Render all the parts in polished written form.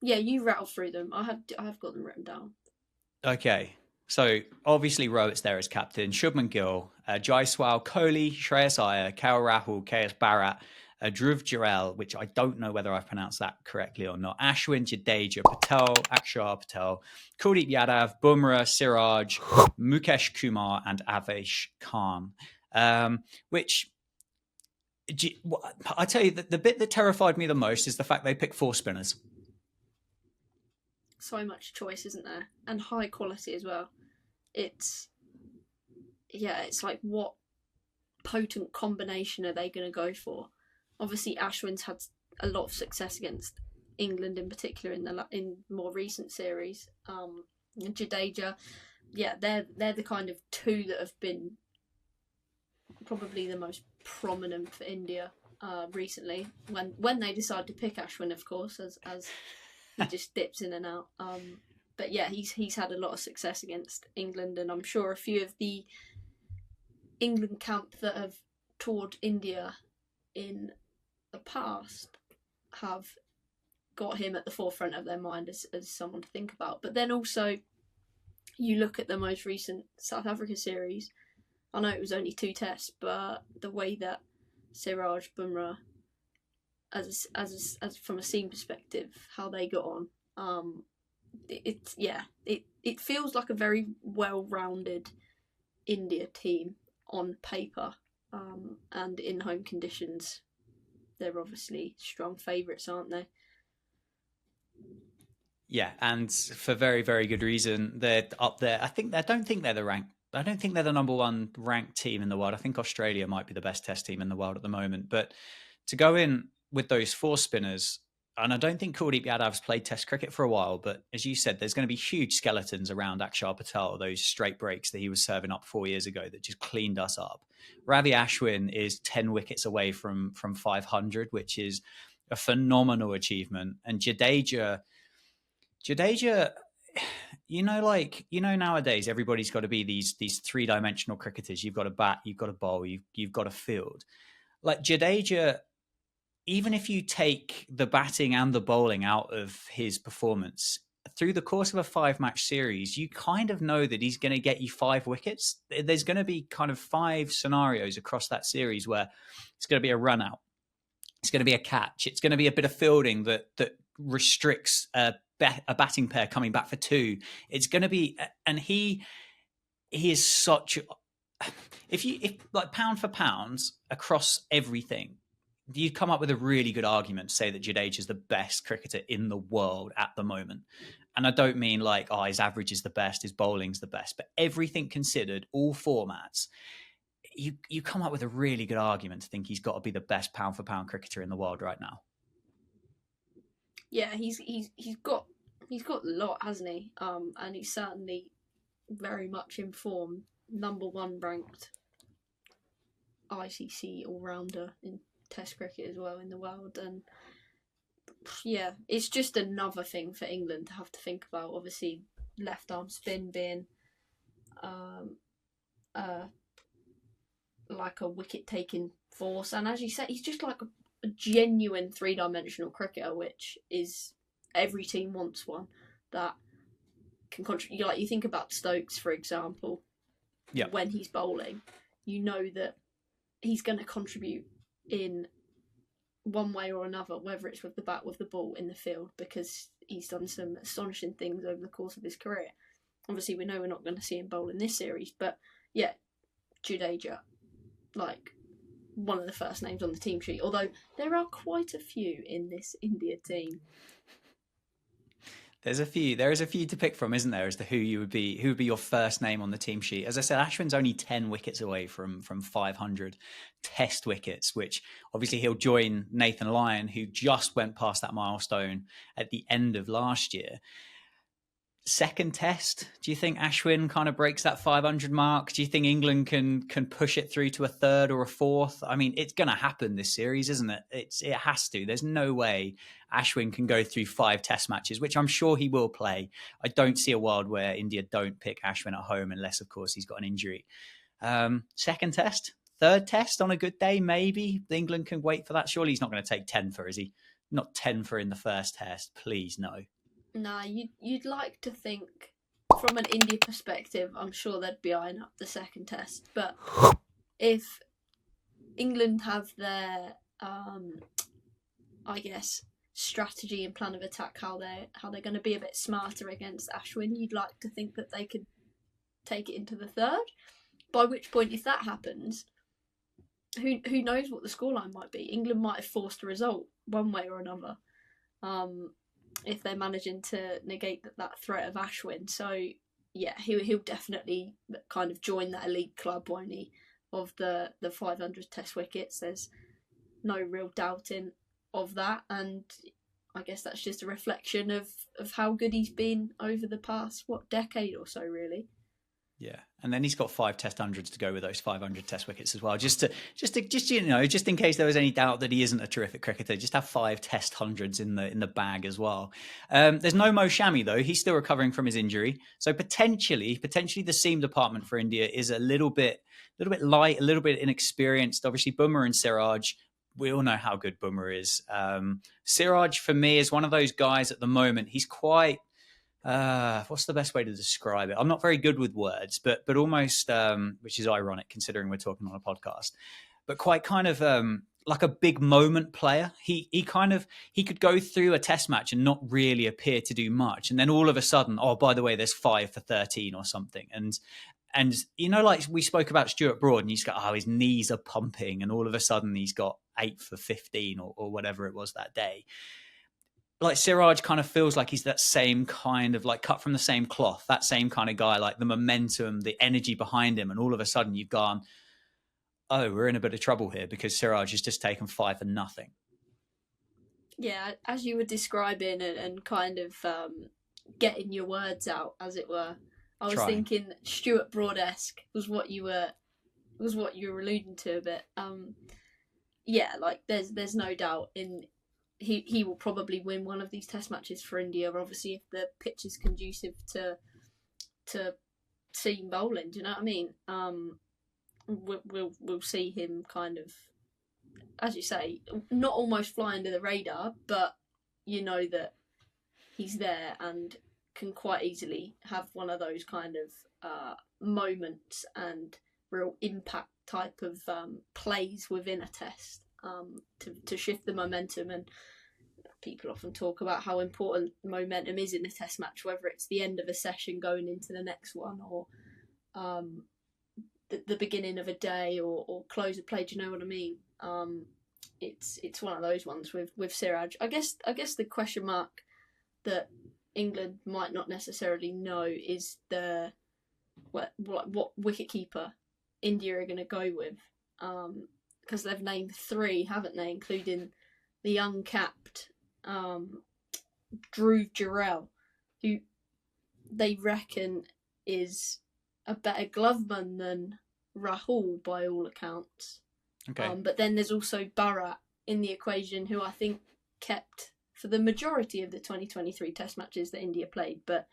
Yeah, you rattle through them. I have got them written down. Okay. So obviously Rowett's there as captain. Shubman Gill, Jaiswal, Kohli, Shreyas Iyer, KL Rahul, KS Bharat, Dhruv Jurel, which I don't know whether I've pronounced that correctly or not. Ashwin, Jadeja, Patel, Akshar Patel, Kuldeep Yadav, Bumrah, Siraj, Mukesh Kumar, and Avesh Khan. Which I tell you, the bit that terrified me the most is the fact they picked four spinners. So much choice, isn't there? And high quality as well. It's yeah, it's like what potent combination are they going to go for? Obviously, Ashwin's had a lot of success against England in particular in more recent series. And Jadeja, yeah, they're the kind of two that have been probably the most prominent for India recently. When they decide to pick Ashwin, of course, as he just dips in and out. But yeah, he's had a lot of success against England, and I'm sure a few of the England camp that have toured India in the past have got him at the forefront of their mind as someone to think about. But then also, you look at the most recent South Africa series. I know it was only two tests, but the way that Siraj Bumrah, as from a scene perspective, how they got on, it feels like a very well-rounded India team on paper, and in home conditions, they're obviously strong favourites, aren't they? Yeah, and for very, very good reason. They're up there. I don't think they're the rank. I don't think they're the number one ranked team in the world. I think Australia might be the best test team in the world at the moment. But to go in with those four spinners, and I don't think Kuldeep Yadav's played test cricket for a while, but as you said, there's going to be huge skeletons around Akshar Patel, those straight breaks that he was serving up 4 years ago that just cleaned us up. Ravi Ashwin is 10 wickets away from 500, which is a phenomenal achievement. And Jadeja, nowadays everybody's got to be these three-dimensional cricketers. You've got to bat, you've got to bowl, you've got to field. Like Jadeja, even if you take the batting and the bowling out of his performance through the course of a five-match series, you kind of know that he's going to get you five wickets. There's going to be kind of five scenarios across that series where it's going to be a run out, it's going to be a catch, it's going to be a bit of fielding that restricts a batting pair coming back for two. It's going to be, and he is such. If like pound for pound across everything, you come up with a really good argument to say that Jadeja is the best cricketer in the world at the moment. And I don't mean like, oh, his average is the best, his bowling's the best, but everything considered, all formats, you come up with a really good argument to think he's got to be the best pound for pound cricketer in the world right now. Yeah, he's got a lot, hasn't he? And he's certainly very much informed, number one ranked ICC all rounder in Test cricket as well in the world. And yeah, it's just another thing for England to have to think about. Obviously, left arm spin being um, uh, like a wicket taking force, and as you said, he's just like a genuine three-dimensional cricketer, which is every team wants one that can contribute. Like you think about Stokes, for example, Yeah. when he's bowling, you know that he's going to contribute in one way or another, whether it's with the bat, with the ball in the field, because he's done some astonishing things over the course of his career. Obviously, we know we're not going to see him bowl in this series, but yeah, Jadeja, like one of the first names on the team sheet. Although there are quite a few in this India team. There's a few. There is a few to pick from, isn't there? As to who would be your first name on the team sheet. As I said, Ashwin's only 10 wickets away from 500 Test wickets, which obviously he'll join Nathan Lyon, who just went past that milestone at the end of last year. Second test, do you think Ashwin kind of breaks that 500 mark? Do you think England can push it through to a third or a fourth? I mean, it's going to happen this series, isn't it? It has to. There's no way Ashwin can go through five test matches, which I'm sure he will play. I don't see a world where India don't pick Ashwin at home unless, of course, he's got an injury. Second test, third test on a good day, maybe England can wait for that. Surely he's not going to take 10 for, is he? not 10 for in the first test. Please, no. Nah, you'd like to think, from an India perspective, I'm sure they'd be eyeing up the second test. But if England have their, I guess, strategy and plan of attack, how they're going to be a bit smarter against Ashwin, you'd like to think that they could take it into the third. By which point, if that happens, who knows what the scoreline might be? England might have forced a result one way or another, if they're managing to negate that threat of Ashwin. So yeah, he'll definitely kind of join that elite club, won't he, of the 500 Test wickets. There's no real doubting of that, and I guess that's just a reflection of how good he's been over the past decade or so, really. Yeah, and then he's got 5 Test hundreds to go with those 500 Test wickets as well. Just in case there was any doubt that he isn't a terrific cricketer, just have 5 Test hundreds in the bag as well. There's no Mo Shami though; he's still recovering from his injury, so potentially the seam department for India is a little bit light, a little bit inexperienced. Obviously, Bumrah and Siraj. We all know how good Bumrah is. Siraj, for me, is one of those guys at the moment. He's quite. What's the best way to describe it? I'm not very good with words, but almost, which is ironic considering we're talking on a podcast, but quite kind of like a big moment player. He could go through a test match and not really appear to do much, and then all of a sudden, oh, by the way, there's 5 for 13 or something, and like we spoke about Stuart Broad, and you just go, oh, his knees are pumping, and all of a sudden he's got 8 for 15 or whatever it was that day. Like Siraj kind of feels like he's that same kind of like cut from the same cloth, that same kind of guy, like the momentum, the energy behind him. And all of a sudden you've gone, oh, we're in a bit of trouble here because Siraj has just taken 5 for nothing. Yeah, as you were describing and kind of getting your words out, as it were, I was thinking Stuart Broad-esque was what you were alluding to a bit. Yeah, like there's no doubt in he will probably win one of these test matches for India, obviously if the pitch is conducive to seam bowling. Do you know what I mean? We'll see him kind of, as you say, not almost fly under the radar, but you know that he's there and can quite easily have one of those kind of moments and real impact type of plays within a test to shift the momentum. And people often talk about how important momentum is in a test match, whether it's the end of a session going into the next one, or the beginning of a day, or close of play. Do you know what I mean? It's one of those ones with Siraj. I guess the question mark that England might not necessarily know is what wicketkeeper India are going to go with, because they've named 3, haven't they, including the uncapped Dhruv Jurel, who they reckon is a better gloveman than Rahul by all accounts. Okay. But then there's also Bharat in the equation, who I think kept for the majority of the 2023 Test matches that India played. But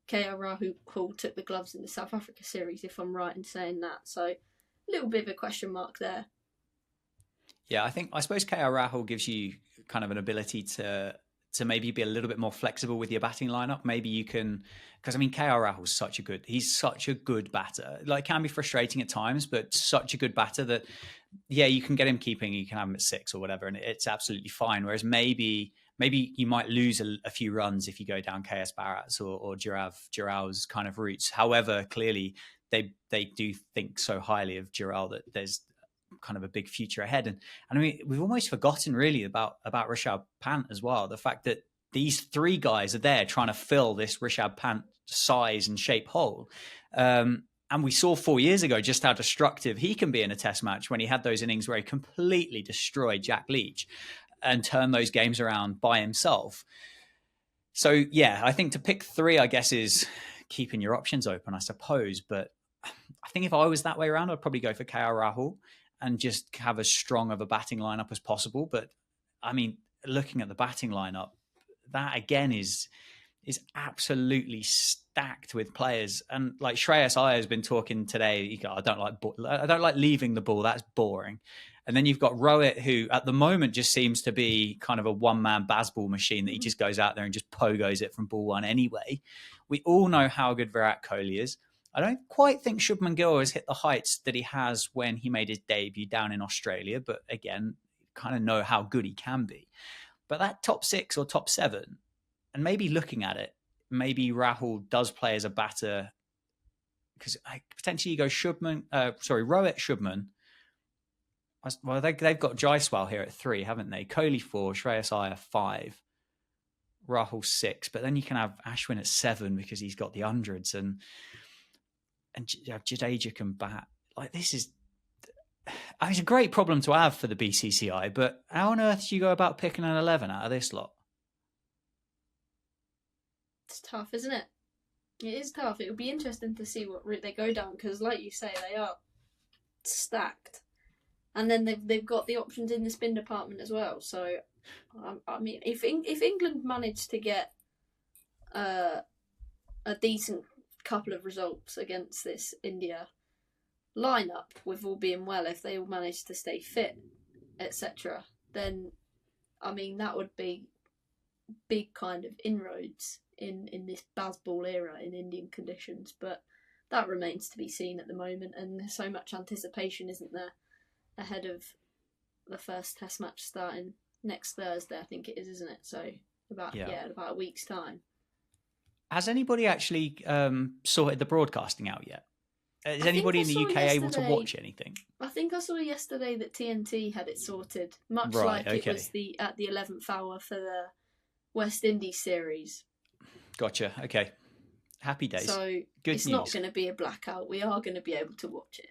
KL Rahul took the gloves in the South Africa series, if I'm right in saying that. So a little bit of a question mark there. Yeah, I suppose KL Rahul gives you kind of an ability to maybe be a little bit more flexible with your batting lineup. Maybe you can, because I mean, KL Rahul's he's such a good batter. Like, can be frustrating at times, but such a good batter that, yeah, you can get him keeping, you can have him at 6 or whatever, and it's absolutely fine. Whereas maybe you might lose a few runs if you go down KS Bharat's or Jural's kind of routes. However, clearly they do think so highly of Jurel that there's kind of a big future ahead. And I mean, we've almost forgotten really about Rishabh Pant as well. The fact that these 3 guys are there trying to fill this Rishabh Pant size and shape hole. And we saw 4 years ago just how destructive he can be in a test match when he had those innings where he completely destroyed Jack Leach and turned those games around by himself. So yeah, I think to pick 3, I guess, is keeping your options open, I suppose. But I think if I was that way around, I'd probably go for KL Rahul and just have as strong of a batting lineup as possible. But I mean, looking at the batting lineup, that again is absolutely stacked with players. And like Shreyas Iyer has been talking today, I don't like leaving the ball. That's boring. And then you've got Rowett, who at the moment just seems to be kind of a one-man baseball machine that he just goes out there and just pogos it from ball one anyway. We all know how good Virat Kohli is. I don't quite think Shubman Gill has hit the heights that he has when he made his debut down in Australia, but again, kind of know how good he can be. But that top 6 or top 7, and maybe looking at it, maybe Rahul does play as a batter, because potentially you go Rowett, Shubman. Well, they've got Jaiswal here at 3, haven't they? Kohli 4, Shreyas Iyer 5, Rahul 6. But then you can have Ashwin at 7 because he's got the hundreds, and Jadeja can bat. Like, this is, it's a great problem to have for the BCCI. But how on earth do you go about picking an 11 out of this lot? It's tough, isn't it? It is tough. It'll be interesting to see what route they go down, because, like you say, they are stacked. And then they've got the options in the spin department as well. So, I mean, if England managed to get a decent couple of results against this India lineup, with all being well, if they all manage to stay fit, etc., then, I mean, that would be big kind of inroads in this baseball era in Indian conditions. But that remains to be seen at the moment, and there's so much anticipation, isn't there, ahead of the first Test match starting next Thursday, I think it is, isn't it? So about a week's time. Has anybody actually sorted the broadcasting out yet? Is anybody in the UK able to watch anything? I think I saw yesterday that TNT had it sorted, much like it was at the 11th hour for the West Indies series. Gotcha. Okay. Happy days. So Good it's news. Not going to be a blackout. We are going to be able to watch it.